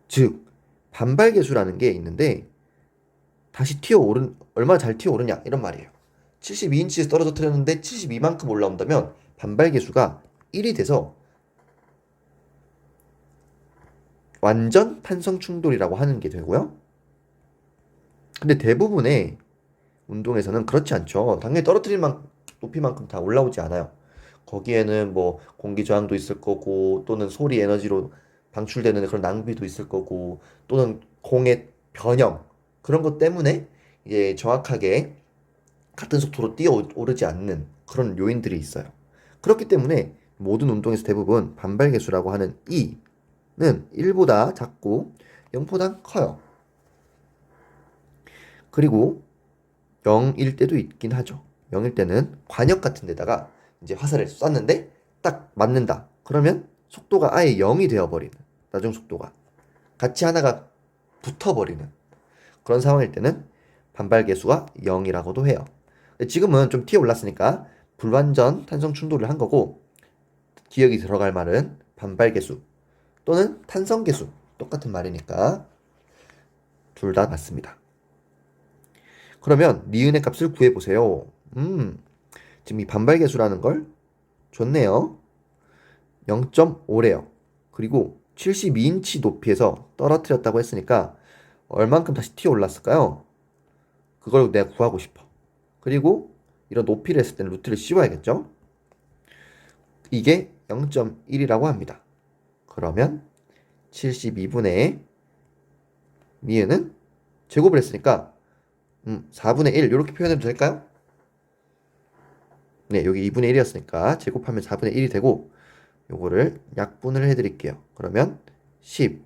즉, 반발계수라는 게 있는데 다시 얼마나 잘 튀어오르냐 이런 말이에요. 72인치에서 떨어뜨렸는데 72만큼 올라온다면 반발계수가 1이 돼서 완전 탄성 충돌이라고 하는 게 되고요. 근데 대부분의 운동에서는 그렇지 않죠. 당연히 떨어뜨린 높이만큼 다 올라오지 않아요. 거기에는 뭐 공기 저항도 있을 거고 또는 소리 에너지로 방출되는 그런 낭비도 있을 거고 또는 공의 변형 그런 것 때문에 이제 정확하게 같은 속도로 뛰어오르지 않는 그런 요인들이 있어요. 그렇기 때문에 모든 운동에서 대부분 반발계수라고 하는 E는 1보다 작고 0보다 커요. 그리고 0일 때도 있긴 하죠. 0일 때는 관역 같은 데다가 이제 화살을 쐈는데 딱 맞는다. 그러면 속도가 아예 0이 되어버리는 나중 속도가 같이 하나가 붙어버리는 그런 상황일 때는 반발계수가 0이라고도 해요. 지금은 좀 튀어 올랐으니까 불완전 탄성 충돌을 한 거고 기억이 들어갈 말은 반발계수 또는 탄성계수 똑같은 말이니까 둘 다 맞습니다. 그러면 니은의 값을 구해보세요. 지금 이 반발계수라는 걸 줬네요. 0.5래요. 그리고 72인치 높이에서 떨어뜨렸다고 했으니까 얼만큼 다시 튀어 올랐을까요? 그걸 내가 구하고 싶어. 그리고 이런 높이를 했을 때는 루트를 씌워야겠죠? 이게 0.1이라고 합니다. 그러면 72분의 니은은 제곱을 했으니까 4분의 1 이렇게 표현해도 될까요? 네, 여기 2분의 1이었으니까 제곱하면 4분의 1이 되고 요거를 약분을 해드릴게요. 그러면 18이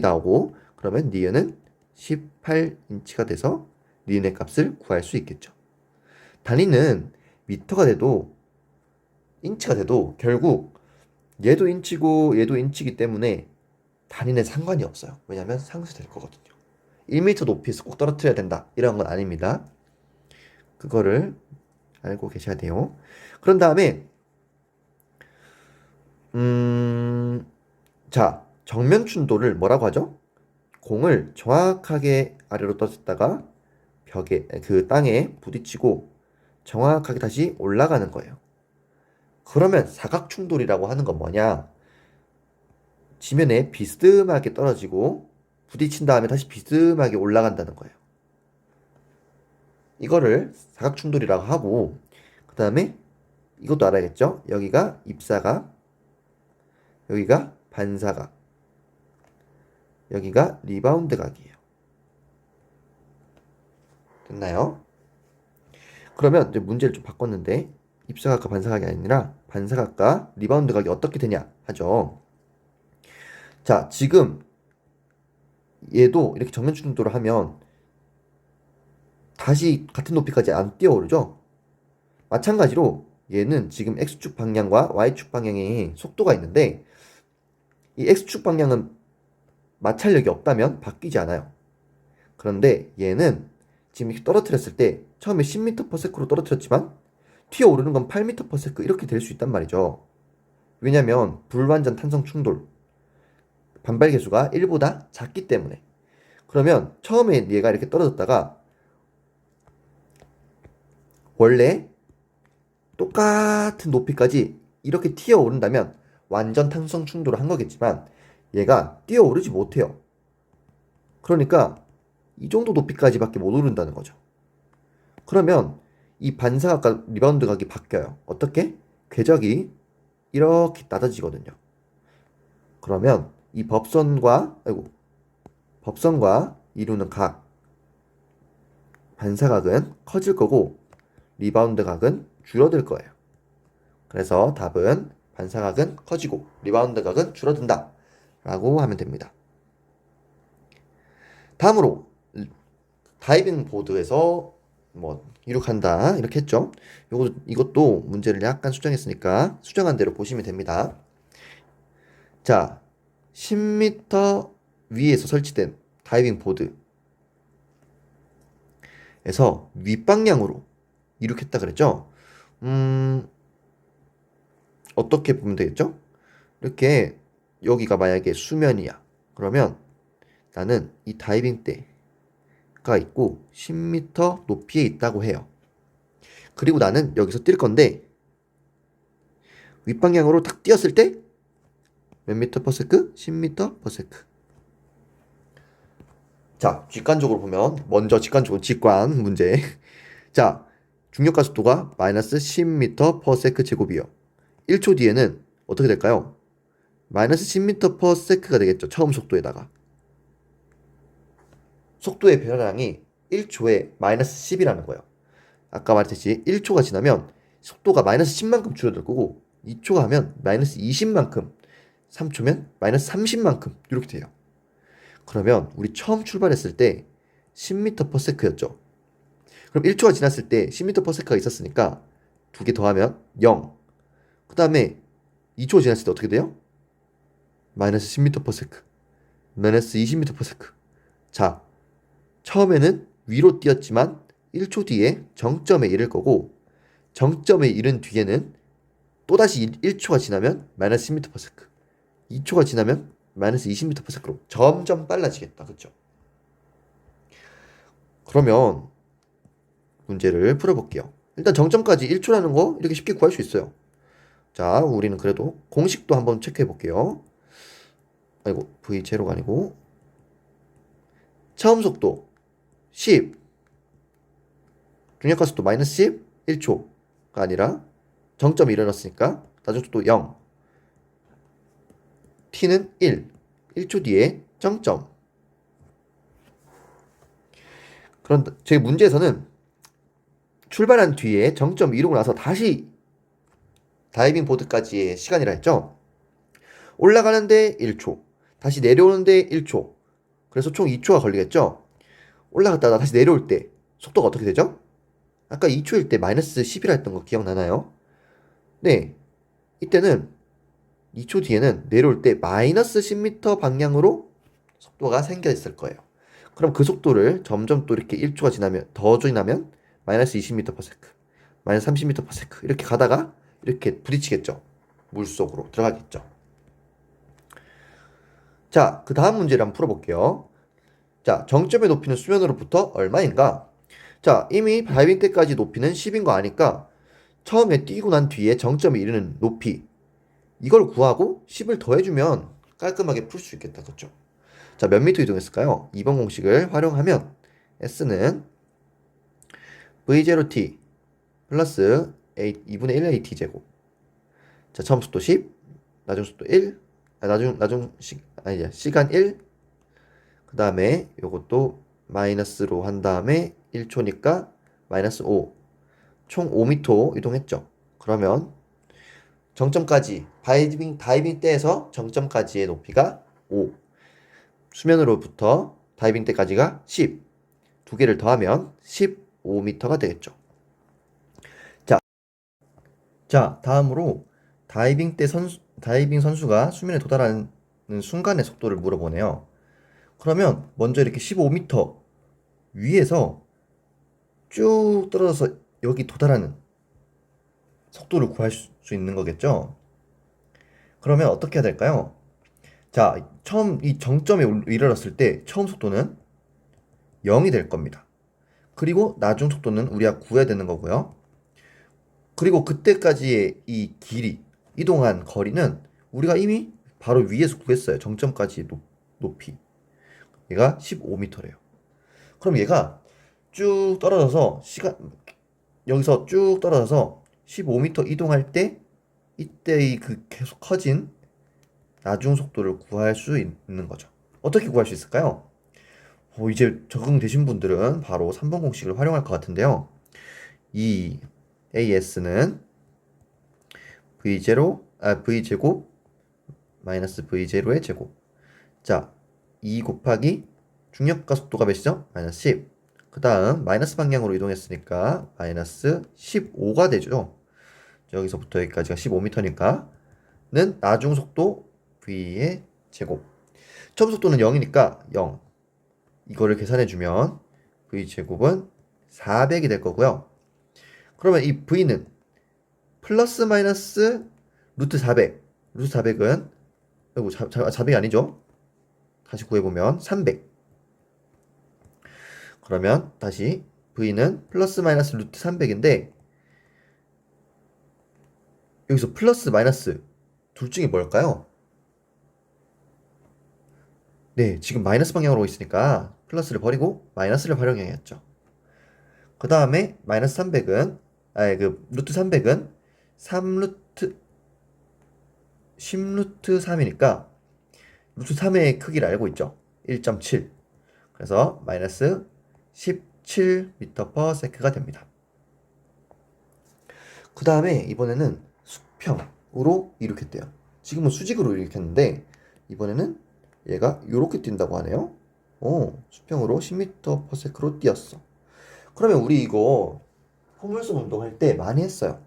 나오고 그러면 니은은 18인치가 돼서 니은의 값을 구할 수 있겠죠. 단위는 미터가 돼도 인치가 돼도 결국 얘도 인치고 얘도 인치기 때문에 단위는 상관이 없어요. 왜냐면 상쇄될 거거든요. 1m 높이에서 꼭 떨어뜨려야 된다 이런 건 아닙니다. 그거를 알고 계셔야 돼요. 그런 다음에 자, 정면 충돌을 뭐라고 하죠? 공을 정확하게 아래로 떠졌다가 그 땅에 부딪히고 정확하게 다시 올라가는 거예요. 그러면 사각 충돌이라고 하는 건 뭐냐? 지면에 비스듬하게 떨어지고 부딪힌 다음에 다시 비스듬하게 올라간다는 거예요. 이거를 사각 충돌이라고 하고 그 다음에 이것도 알아야겠죠? 여기가 입사각, 여기가 반사각, 여기가 리바운드 각이에요. 됐나요? 그러면 이제 문제를 좀 바꿨는데 입사각과 반사각이 아니라 반사각과 리바운드 각이 어떻게 되냐 하죠. 자, 지금 얘도 이렇게 정면 충돌을 하면 다시 같은 높이까지 안 뛰어오르죠? 마찬가지로 얘는 지금 X축 방향과 Y축 방향에 속도가 있는데 이 X축 방향은 마찰력이 없다면 바뀌지 않아요. 그런데 얘는 지금 이렇게 떨어뜨렸을 때 처음에 10m/s로 떨어뜨렸지만 튀어오르는 건 8m/s 이렇게 될 수 있단 말이죠. 왜냐면 불완전 탄성 충돌 반발 계수가 1보다 작기 때문에. 그러면 처음에 얘가 이렇게 떨어졌다가 원래 똑같은 높이까지 이렇게 튀어오른다면 완전 탄성 충돌을 한 거겠지만 얘가 뛰어오르지 못해요. 그러니까 이 정도 높이까지밖에 못 오른다는 거죠. 그러면 이 반사각과 리바운드 각이 바뀌어요. 어떻게? 궤적이 이렇게 낮아지거든요. 그러면 이 법선과 이루는 각, 반사각은 커질 거고 리바운드 각은 줄어들 거예요. 그래서 답은 반사각은 커지고 리바운드 각은 줄어든다 라고 하면 됩니다. 다음으로 다이빙 보드에서 뭐 이륙한다 이렇게 했죠. 이것도 문제를 약간 수정했으니까 수정한 대로 보시면 됩니다. 자, 10m 위에서 설치된 다이빙 보드에서 윗방향으로 이륙했다 그랬죠. 어떻게 보면 되겠죠? 이렇게 여기가 만약에 수면이야. 그러면 나는 이 다이빙 대가 있고 10m 높이에 있다고 해요. 그리고 나는 여기서 뛸 건데 윗방향으로 탁 뛰었을 때 몇 미터 퍼 세크? 10m 퍼 세크. 자, 직관적으로 보면 먼저 직관 문제. 자, 중력가 속도가 마이너스 10m 퍼 세크 제곱이요. 1초 뒤에는 어떻게 될까요? 마이너스 10m 퍼 세크가 되겠죠. 처음 속도에다가. 속도의 변화량이 1초에 마이너스 10이라는 거예요. 아까 말했듯이 1초가 지나면 속도가 마이너스 10만큼 줄어들 거고 2초가 하면 마이너스 20만큼 3초면 마이너스 30만큼 이렇게 돼요. 그러면 우리 처음 출발했을 때 10m per sec였죠. 그럼 1초가 지났을 때 10m per sec가 있었으니까 두 개 더하면 0. 그 다음에 2초 지났을 때 어떻게 돼요? 마이너스 10m per sec. 마이너스 20m per sec. 자, 처음에는 위로 뛰었지만 1초 뒤에 정점에 이를 거고 정점에 이른 뒤에는 또다시 1초가 지나면 마이너스 10m per sec. 2초가 지나면 마이너스 20m per sec로 점점 빨라지겠다. 그쵸? 그러면 문제를 풀어볼게요. 일단 정점까지 1초라는 거 이렇게 쉽게 구할 수 있어요. 자, 우리는 그래도 공식도 한번 체크해 볼게요. 아이고, V0가 아니고 처음 속도 10, 중력가 속도 마이너스 10, 1초가 아니라 정점이 일어났으니까 나중속도 0, t는 1, 1초 뒤에 정점. 그런데 제 문제에서는 출발한 뒤에 정점 이루고 나서 다시 다이빙 보드까지의 시간이라 했죠. 올라가는데 1초, 다시 내려오는데 1초. 그래서 총 2초가 걸리겠죠. 올라갔다가 다시 내려올 때 속도가 어떻게 되죠? 아까 2초일 때 마이너스 10이라 했던 거 기억나나요? 네, 이때는 2초 뒤에는 내려올 때 마이너스 10m 방향으로 속도가 생겨 있을 거예요. 그럼 그 속도를 점점 또 이렇게 1초가 지나면 더 지나면 마이너스 20m per sec, 마이너스 30m per sec 이렇게 가다가 이렇게 부딪히겠죠. 물속으로 들어가겠죠. 자, 그 다음 문제를 한번 풀어볼게요. 자, 정점의 높이는 수면으로부터 얼마인가? 자, 이미 다이빙 때까지 높이는 10인 거 아니까 처음에 뛰고 난 뒤에 정점에 이르는 높이 이걸 구하고 10을 더해주면 깔끔하게 풀 수 있겠다. 그렇죠? 자, 몇 미터 이동했을까요? 2번 공식을 활용하면 S는 V0t 플러스 2분의 1 AT 제곱. 자, 처음 속도 10, 나중 속도 1, 시간 1, 그 다음에 요것도 마이너스로 한 다음에 1초니까 마이너스 5. 총 5m 이동했죠. 그러면 정점까지 다이빙 때에서 정점까지의 높이가 5. 수면으로부터 다이빙 때까지가 10. 두 개를 더하면 15m가 되겠죠. 자, 다음으로 다이빙 선수가 수면에 도달하는 순간의 속도를 물어보네요. 그러면 먼저 이렇게 15m 위에서 쭉 떨어져서 여기 도달하는 속도를 구할 수 있는 거겠죠? 그러면 어떻게 해야 될까요? 자, 처음 이 정점에 이르렀을 때 처음 속도는 0이 될 겁니다. 그리고 나중 속도는 우리가 구해야 되는 거고요. 그리고 그때까지의 이 길이, 이동한 거리는 우리가 이미 바로 위에서 구했어요. 정점까지 높이. 얘가 15m래요. 그럼 얘가 쭉 떨어져서 여기서 쭉 떨어져서 15m 이동할 때 이때의 그 계속 커진 나중 속도를 구할 수 있는 거죠. 어떻게 구할 수 있을까요? 이제 적응되신 분들은 바로 3번 공식을 활용할 것 같은데요. 이 AS는 V제곱 마이너스 V0의 제곱. 자, 2 곱하기 중력과 속도가 몇이죠? 마이너스 10. 그 다음 마이너스 방향으로 이동했으니까 마이너스 15가 되죠. 여기서부터 여기까지가 15m니까 는 나중 속도 V의 제곱. 처음 속도는 0이니까 0. 이거를 계산해주면 V제곱은 400이 될 거고요. 그러면 이 V는 플러스 마이너스 루트 400. 루트 400은, 아이고, 400이 아니죠? 다시 구해보면 300. 그러면 다시 V는 플러스 마이너스 루트 300인데, 여기서 플러스 마이너스 둘 중에 뭘까요? 네, 지금 마이너스 방향으로 있으니까 플러스를 버리고 마이너스를 활용해야겠죠. 그 다음에 마이너스 300은, 루트 300은 10루트 3이니까 루트 3의 크기를 알고 있죠. 1.7. 그래서 마이너스 17m/s가 됩니다. 그 다음에 이번에는 수평으로 일으켰대요. 지금은 수직으로 일으켰는데 이번에는 얘가 이렇게 뛴다고 하네요. 수평으로 10m/s로 뛰었어. 그러면 우리 이거 포물선 운동할 때 많이 했어요.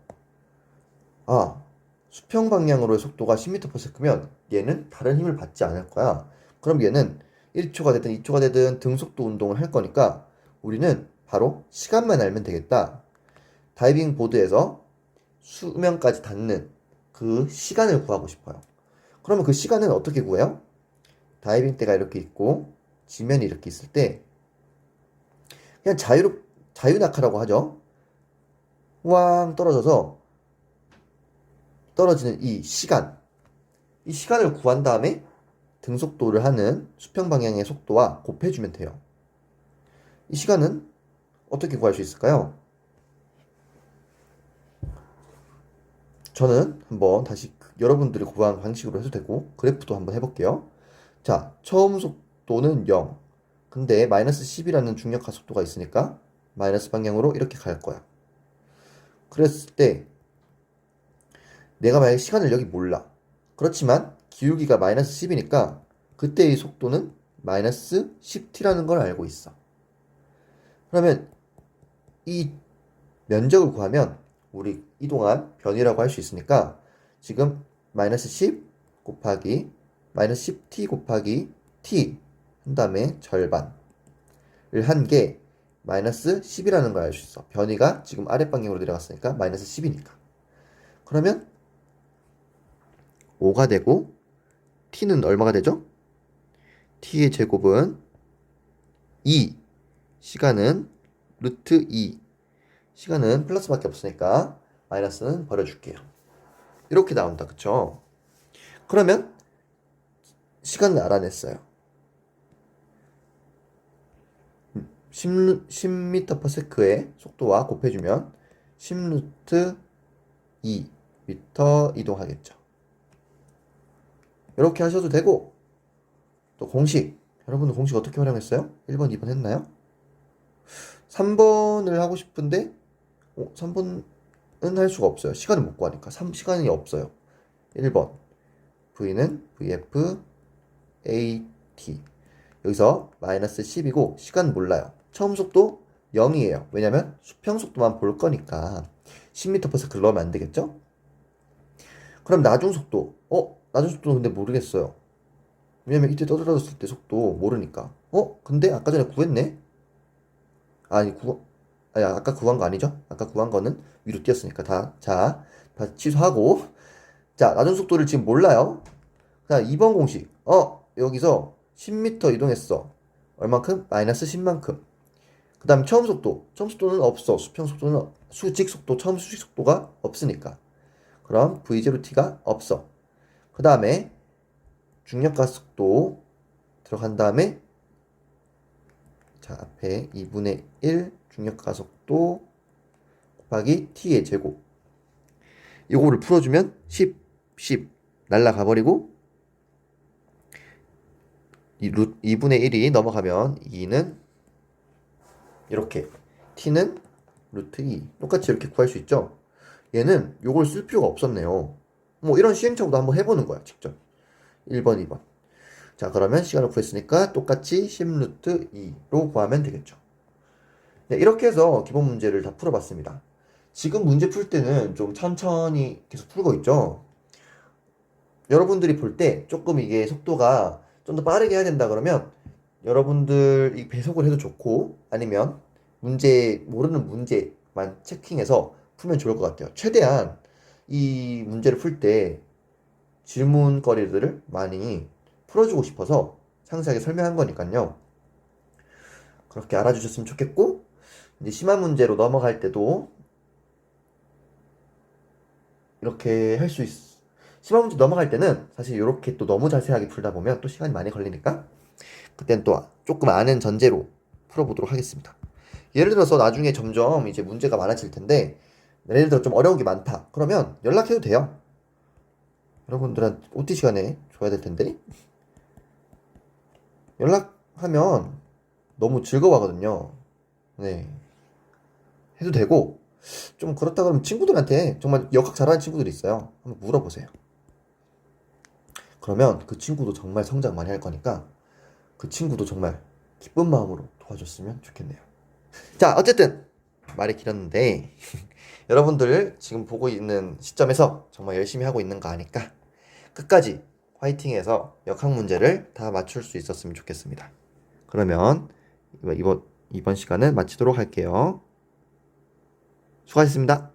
수평 방향으로의 속도가 10m/s면 얘는 다른 힘을 받지 않을 거야. 그럼 얘는 1초가 되든 2초가 되든 등속도 운동을 할 거니까 우리는 바로 시간만 알면 되겠다. 다이빙 보드에서 수면까지 닿는 그 시간을 구하고 싶어요. 그러면 그 시간은 어떻게 구해요? 다이빙 대가 이렇게 있고 지면이 이렇게 있을 때 그냥 자유낙하라고 하죠. 왕 떨어지는 이 시간을 구한 다음에 등속도를 하는 수평 방향의 속도와 곱해주면 돼요. 이 시간은 어떻게 구할 수 있을까요? 저는 한번 다시 여러분들이 구한 방식으로 해도 되고 그래프도 한번 해볼게요. 자, 처음 속도는 0. 근데 마이너스 10이라는 중력하 속도가 있으니까 마이너스 방향으로 이렇게 갈 거야. 그랬을 때 내가 만약에 시간을 여기 몰라. 그렇지만 기울기가 마이너스 10이니까 그때의 속도는 마이너스 10t라는 걸 알고 있어. 그러면 이 면적을 구하면 우리 이동한 변이라고 할 수 있으니까 지금 마이너스 10 곱하기 마이너스 10t 곱하기 t 한 다음에 절반을 한 게 마이너스 10이라는 걸 알 수 있어. 변이가 지금 아랫방향으로 내려갔으니까 마이너스 10이니까. 그러면 5가 되고 t는 얼마가 되죠? t의 제곱은 2, 시간은 루트 2. 시간은 플러스밖에 없으니까 마이너스는 버려줄게요. 이렇게 나온다. 그쵸? 그러면 시간을 알아냈어요. 10m/s의 속도와 곱해주면 10루트 2m 이동하겠죠. 이렇게 하셔도 되고 또 공식 여러분은 공식 어떻게 활용했어요? 1번, 2번 했나요? 3번을 하고 싶은데 3번은 할 수가 없어요. 시간을 못 구하니까. 시간이 없어요. 1번 V는 VF AT 여기서 마이너스 10이고 시간 몰라요. 처음 속도 0이에요. 왜냐면 수평 속도만 볼 거니까 10m/s를 넣으면 안 되겠죠? 그럼 나중 속도 나중 속도 근데 모르겠어요. 왜냐면 이때 떨어졌을 때 속도 모르니까. 근데 아까 전에 구했네? 아까 구한 거 아니죠? 아까 구한 거는 위로 뛰었으니까 자, 다시 취소하고. 자, 나중 속도를 지금 몰라요. 자, 2번 공식. 여기서 10m 이동했어. 얼만큼? 마이너스 10만큼. 그 다음 처음 속도는 없어. 수직 속도, 처음 수직 속도가 없으니까. 그럼 V0t가 없어. 그 다음에 중력가 속도 들어간 다음에 자, 앞에 2분의 1 중력가속도 곱하기 t의 제곱. 요거를 풀어주면 10 날라가 버리고 2분의 1이 넘어가면 2는 이렇게, t는 루트 2. 똑같이 이렇게 구할 수 있죠. 얘는 요걸 쓸 필요가 없었네요. 뭐 이런 시행착오도 한번 해보는 거야, 직접. 1번, 2번. 자, 그러면 시간을 구했으니까 똑같이 10루트 2로 구하면 되겠죠. 네, 이렇게 해서 기본 문제를 다 풀어봤습니다. 지금 문제 풀 때는 좀 천천히 계속 풀고 있죠. 여러분들이 볼 때 조금 이게 속도가 좀 더 빠르게 해야 된다 그러면 여러분들 이 배속을 해도 좋고, 아니면 모르는 문제만 체킹해서 풀면 좋을 것 같아요. 최대한 이 문제를 풀 때 질문거리들을 많이 풀어주고 싶어서 상세하게 설명한 거니까요. 그렇게 알아주셨으면 좋겠고, 이제 심한 문제로 넘어갈 때도 이렇게 할 수 있어. 심한 문제 넘어갈 때는 사실 이렇게 또 너무 자세하게 풀다 보면 또 시간이 많이 걸리니까 그땐 또 조금 아는 전제로 풀어보도록 하겠습니다. 예를 들어서 나중에 점점 이제 문제가 많아질 텐데, 예를 들어 좀 어려운 게 많다 그러면 연락해도 돼요. 여러분들한테 OT 시간에 줘야 될 텐데 연락하면 너무 즐거워하거든요. 네, 해도 되고, 좀 그렇다 그러면 친구들한테, 정말 역학 잘하는 친구들이 있어요. 한번 물어보세요. 그러면 그 친구도 정말 성장 많이 할 거니까 그 친구도 정말 기쁜 마음으로 도와줬으면 좋겠네요. 자, 어쨌든 말이 길었는데 여러분들 지금 보고 있는 시점에서 정말 열심히 하고 있는 거 아니까 끝까지 화이팅해서 역학 문제를 다 맞출 수 있었으면 좋겠습니다. 그러면 이번 시간은 마치도록 할게요. 수고하셨습니다.